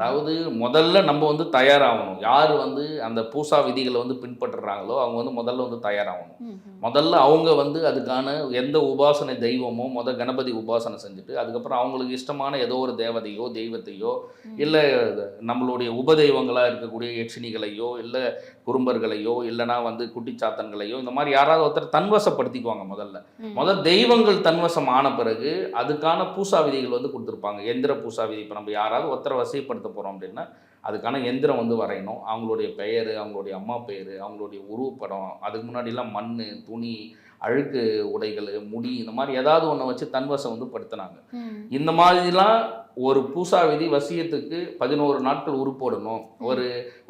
அதாவது முதல்ல நம்ம வந்து தயாராகணும். யார் வந்து அந்த பூசா விதிகளை வந்து பின்பற்றுறாங்களோ அவங்க வந்து முதல்ல வந்து தயாராகணும். முதல்ல அவங்க வந்து அதுக்கான எந்த உபாசனை தெய்வமோ கணபதி உபாசனை செஞ்சுட்டு, அதுக்கப்புறம் அவங்களுக்கு இஷ்டமான ஏதோ ஒரு தேவதையோ, தெய்வத்தையோ, இல்லை நம்மளுடைய உபதெய்வங்களா இருக்கக்கூடிய யட்சினிகளையோ, இல்லை குறும்பர்களையோ, இல்லைனா வந்து குட்டிச்சாத்தன்களையோ, இந்த மாதிரி யாராவது ஒருத்தர் தன்வசப்படுத்திக்குவாங்க முதல்ல. தெய்வங்கள் தன்வசம் ஆன பிறகு அதுக்கான பூசா விதிகள் வந்து கொடுத்துருப்பாங்க. எந்திர பூசா விதி. இப்போ நம்ம யாராவது ஒருத்தரை வசைப்படுத்த போகிறோம் அப்படின்னா அதுக்கான எந்திரம் வந்து வரையணும். அவங்களுடைய பெயர், அவங்களுடைய அம்மா பெயர், அவங்களுடைய உருவப்படம், அதுக்கு முன்னாடிலாம் மண், துணி, அழுக்கு உடைகள், முடி, இந்த மாதிரி ஏதாவது ஒன்றை வச்சு தன்வசம் வந்து படுத்தினாங்க. இந்த மாதிரிலாம் ஒரு பூசா விதி வசியத்துக்கு 11 நாட்கள் உரு போடணும்.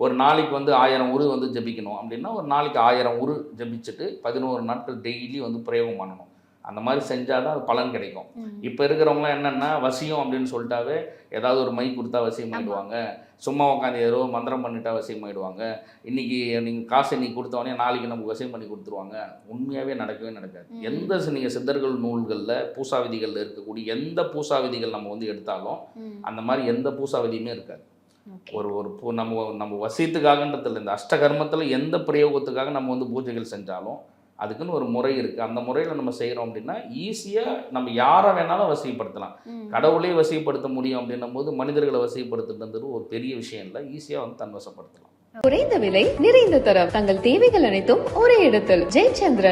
ஒரு நாளைக்கு வந்து 1000 உரு வந்து ஜபிக்கணும் அப்படின்னா ஒரு நாளைக்கு 1000 உரு ஜபிச்சுட்டு 11 நாட்கள் டெய்லி வந்து பிரயோகம் பண்ணணும். அந்த மாதிரி செஞ்சால் தான் அது பலன் கிடைக்கும். இப்போ இருக்கிறவங்களாம் என்னென்னா வசியம் அப்படின்னு சொல்லிட்டாவே ஏதாவது ஒரு மை கொடுத்தா வசியம் ஆகிடுவாங்க. சும்மா உட்காந்து ஏதோ மந்திரம் பண்ணிட்டா வசியம் ஆகிடுவாங்க. இன்றைக்கி நீங்கள் காசு இன்றைக்கி கொடுத்தவொடனே நாளைக்கு நமக்கு வசியம் பண்ணி கொடுத்துருவாங்க. உண்மையாகவே நடக்கவே நடக்காது. எந்த நீங்கள் சித்தர்கள் நூல்களில் பூசா விதிகளில் இருக்கக்கூடிய எந்த பூசா விதிகள் நம்ம வந்து எடுத்தாலும் அந்த மாதிரி எந்த பூசா விதியுமே இருக்காது. நம்ம வசியத்துக்காகன்றதில்லை, இந்த அஷ்டகர்மத்தில் எந்த பிரயோகத்துக்காக நம்ம வந்து பூஜைகள் செஞ்சாலும் அதுக்குன்னு ஒரு முறை இருக்குது. அந்த முறையில் நம்ம செய்கிறோம் அப்படின்னா ஈஸியாக நம்ம யாரை வேணாலும் வசியப்படுத்தலாம். கடவுளே வசியப்படுத்த முடியும் அப்படின்னும் போது மனிதர்களை வசியப்படுத்துறது ஒரு பெரிய விஷயம் இல்லை. ஈஸியாக வந்து தன்வசப்படுத்தலாம். குறைந்த விலை, நிறைந்த தரம், தங்கள் தேவைகள் அனைத்தும் ஒரே இடத்தில். ஜெயச்சந்திரன்.